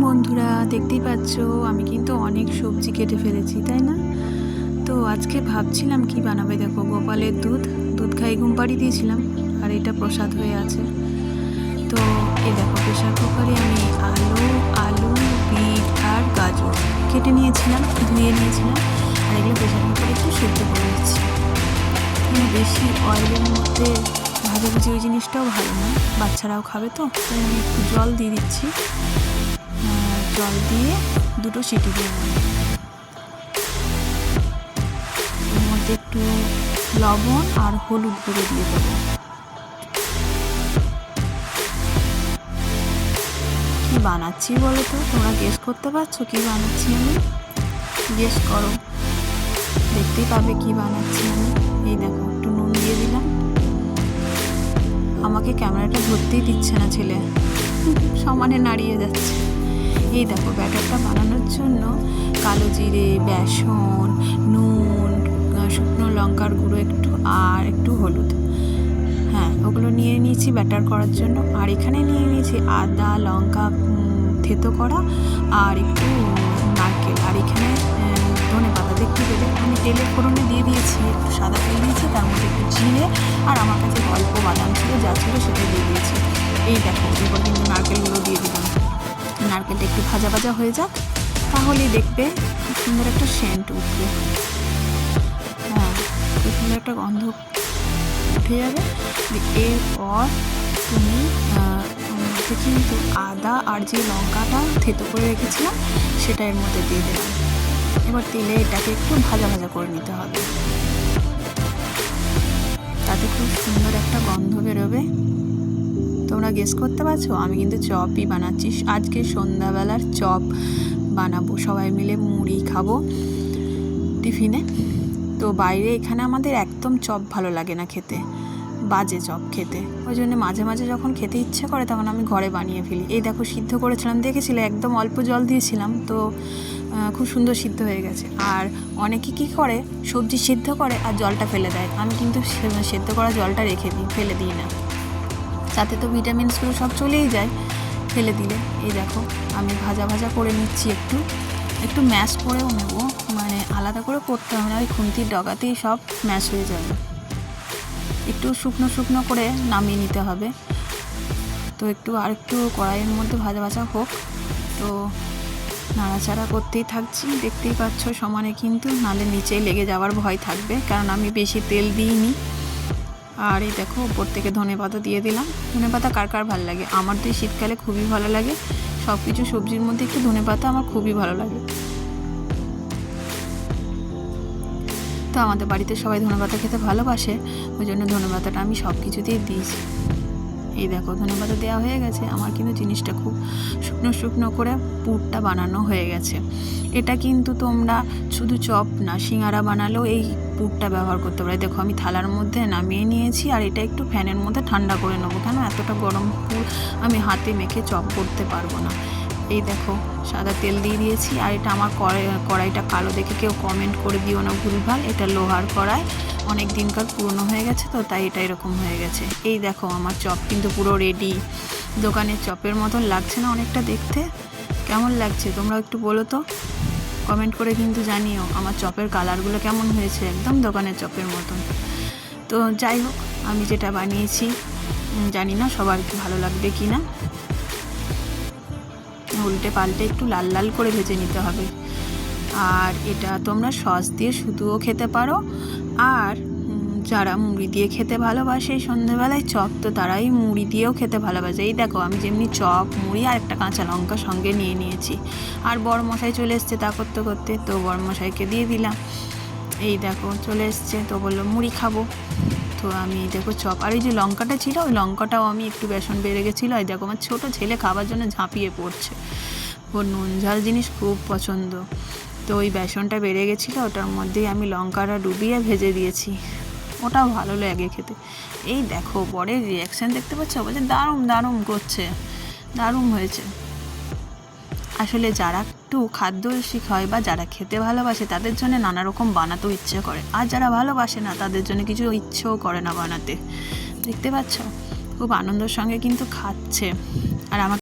বন্ধুরা, দেখতেই পাচ্ছ আমি কিন্তু অনেক সবজি কেটে ফেলেছি, তাই না? তো আজকে ভাবছিলাম কি বানাবে। দেখো, গোপালের দুধ খাই ঘুম পাড়িয়ে দিয়েছিলাম, আর এটা প্রসাদ হয়ে আছে। তো এই দেখো, প্রেশার কুকারে আমি আলু বিট আর গাজর কেটে নিয়েছিলাম, ধুয়ে নিয়েছিলাম, আর এগুলো প্রেশার কুকারে একটু সেদ্ধ করে দিচ্ছি। বেশি অয়েলের মধ্যে ভাজাভুজি ওই জিনিসটাও ভালো না, বাচ্চারাও খাবে, তো তাই আমি একটু জল দিয়ে দিচ্ছি। জল দিয়ে 2টো সিটি দিয়ে নেব। এর মধ্যে একটু লবণ আর হলুদ গুঁড়ো দিয়ে দেবো। কি বানাচ্ছি বলো তো? তোমরা গেস করতে পারছো কি বানাচ্ছি আমি? গেস করো, দেখতেই পাবে কি বানাচ্ছি আমি। এই দেখো, একটু নুন দিয়ে দিলাম। আমাকে ক্যামেরাটা ধরতেই দিচ্ছে না ছেলে, সমানে নাড়িয়ে যাচ্ছে। এই দেখো, ব্যাটারটা বানানোর জন্য কালো জিরে, বেসন, নুন, শুকনো লঙ্কার গুঁড়ো একটু, আর একটু হলুদ, ওগুলো নিয়ে নিয়েছি ব্যাটার করার জন্য। আর এখানে নিয়ে নিয়েছি আদা লঙ্কা থেতো করা, আর একটু নারকেল, আর এখানে ধনে পাতা। দেখতে পেলে আমি তেলের ফোড়নে দিয়ে দিয়েছি, একটু সাদা তেল দিয়েছি, তার মধ্যে একটু জিরে, আর আমার কাছে অল্প বাদাম ছিল, যা ছিল সেটা দিয়ে দিয়েছি। এই দেখো, এবার কিন্তু নারকেলগুলো দিয়ে দিলাম। নারকেলটা একটু ভাজা ভাজা হয়ে যাক, তাহলেই দেখবে খুব সুন্দর একটা সেন্ট উঠবে। খুব সুন্দর একটা গন্ধ উঠে যাবে। এরপর তুমি মধ্যে কিন্তু আদা আর যে লঙ্কাটা থেতো করে রেখেছিলাম সেটা এর মধ্যে দিয়ে দিলাম। এবার তেলে এটাকে একটু ভাজা ভাজা করে নিতে হবে, তাতে খুব সুন্দর একটা গন্ধ বেরোবে। তোমরা গেস করতে পারছো, আমি কিন্তু চপই বানাচ্ছি আজকে। সন্ধ্যাবেলার চপ বানাবো, সবাই মিলে মুড়ি খাবো টিফিনে। তো বাইরে এখানে আমাদের একদম চপ ভালো লাগে না খেতে, বাজে চপ খেতে। ওই জন্য মাঝে মাঝে যখন খেতে ইচ্ছে করে তখন আমি ঘরে বানিয়ে ফেলি। এই দেখো, সিদ্ধ করেছিলাম, দেখেছিলে একদম অল্প জল দিয়েছিলাম, তো খুব সুন্দর সিদ্ধ হয়ে গেছে। আর অনেকে কী করে, সবজি সিদ্ধ করে আর জলটা ফেলে দেয়। আমি কিন্তু সেদ্ধ করা জলটা রেখে দিই, ফেলে দিই না, তাতে তো ভিটামিনসগুলো সব চলেই যায় ফেলে দিলে। এই দেখো, আমি ভাজা ভাজা করে নিচ্ছি, একটু ম্যাশ করেও নেবো, মানে আলাদা করে করতে হবে না, ওই খুন্তির ডগাতেই সব ম্যাশ হয়ে যাবে। একটু শুকনো শুকনো করে নামিয়ে নিতে হবে। তো একটু কড়াইয়ের মধ্যে ভাজা ভাজা হোক, তো নাড়াচাড়া করতেই থাকছি। দেখতেই পাচ্ছ সমানে, কিন্তু নালে নিচেই লেগে যাওয়ার ভয় থাকবে, কারণ আমি বেশি তেল দিইনি। আর এই দেখো, উপর থেকে ধনে পাতা দিয়ে দিলাম। ধনে পাতা কার কার ভালো লাগে? আমার তো শীতকালে খুবই ভালো লাগে, সব কিছু সবজির মধ্যে একটু ধনে পাতা আমার খুবই ভালো লাগে। তো আমাদের বাড়িতে সবাই ধনে পাতা খেতে ভালোবাসে, ওই জন্য ধনে পাতাটা আমি সব কিছুতেই দিয়েছি। এই দেখো, ধনে পাতা দেওয়া হয়ে গেছে। আমার কিন্তু জিনিসটা খুব শুকনো শুকনো করে পুরটা বানানো হয়ে গেছে। এটা কিন্তু তোমরা শুধু চপ না, সিঙ্গারা বানালেও এই পুরটা ব্যবহার করতে পারো। দেখো, আমি থালার মধ্যে নামিয়ে নিয়েছি, আর এটা একটু ফ্যানের মধ্যে ঠান্ডা করে নেবো, কেন এতটা গরম পুর আমি হাতে মেখে চপ করতে পারবো না। এই দেখো, সাদা তেল দিয়ে দিয়েছি। আর এটা আমার কড়াইটা কালো দেখে কেউ কমেন্ট করে দিও না ভুলভাল, এটা লোহার কড়াই, অনেক দিনকার পুরনো হয়ে গেছে, তো তাই এটা এরকম হয়ে গেছে। এই দেখো, আমার চপ কিন্তু পুরো রেডি। দোকানের চপের মতন লাগছে না অনেকটা দেখতে? কেমন লাগছে তোমরা একটু বলো তো, কমেন্ট করে কিন্তু জানিও আমার চপের কালারগুলো কেমন হয়েছে, একদম দোকানের চপের মতন। তো যাই হোক, আমি যেটা বানিয়েছি জানি না সবার ভালো লাগবে কি না। উল্টে পাল্টে একটু লাল লাল করে ভেজে নিতে হবে। আর এটা তোমরা সস দিয়ে শুধুও খেতে পারো, আর যারা মুড়ি দিয়ে খেতে ভালোবাসে সন্ধ্যেবেলায় চপ, তো তারাই মুড়ি দিয়েও খেতে ভালোবাসে। এই দেখো, আমি যেমনি চপ, মুড়ি আর একটা কাঁচা লঙ্কা সঙ্গে নিয়ে নিয়েছি। আর বড়মশাই চলে এসছে তা করতে করতে, তো বড়মশাইকে দিয়ে দিলাম। এই দেখো, চলে এসছে, তো বললো মুড়ি খাবো। তো আমি দেখো চপ, আর এই যে লঙ্কাটা ছিল, ওই লঙ্কাটাও আমি একটু বেসন বেড়ে গেছিলো। এই দেখো, আমার ছোটো ছেলে খাবার জন্য ঝাঁপিয়ে পড়ছে, ওর নুন ঝাল জিনিস খুব পছন্দ। তো ওই বেসনটা বেড়ে গেছিলো, ওটার মধ্যেই আমি লঙ্কাটা ডুবিয়ে ভেজে দিয়েছি, ওটাও ভালো লাগে খেতে। এই দেখো, বরের রিয়াকশান দেখতে পাচ্ছ, বলছে দারুণ দারুণ করছে, দারুণ হয়েছে। আসলে যারা একটু খাদ্য রসিক হয় বা যারা খেতে ভালোবাসে তাদের জন্য নানা রকম বানাতেও ইচ্ছে করে, আর যারা ভালোবাসে না তাদের জন্য কিছু ইচ্ছেও করে না বানাতে। দেখতে পাচ্ছ, খুব আনন্দের সঙ্গে কিন্তু খাচ্ছে। আর আমার